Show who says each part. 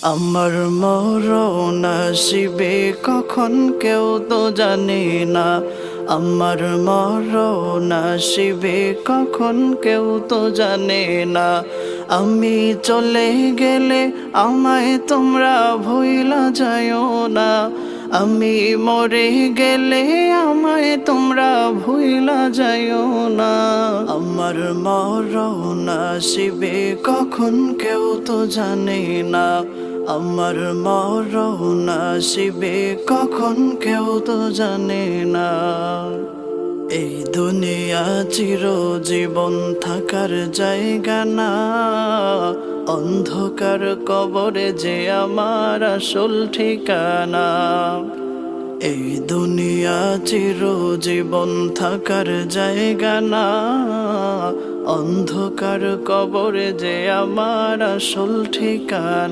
Speaker 1: আমার মরণ আসিবে কখন কেউ তো জানে না। আমার মরণ আসিবে কখন কেউ তো জানে না। আমি চলে গেলে আমায় তোমরা ভুইলা যাইও না। আমি মরে গেলে আমায় তোমরা ভুইলা যাইও না। আমার মরণ আসিবে কখন কেউ তো জানে না। আমার মরণ আসিবে কখন কেউ তো জানে না। এই দুনিয়া চিরজীবন থাকার জায়গা না। অন্ধকার কবরে যে আমার আসল ঠিকানা। এই দুনিয়া চিরজীবন থাকার জায়গা না। অন্ধকার কবরে যে আমার আসল ঠিকানা।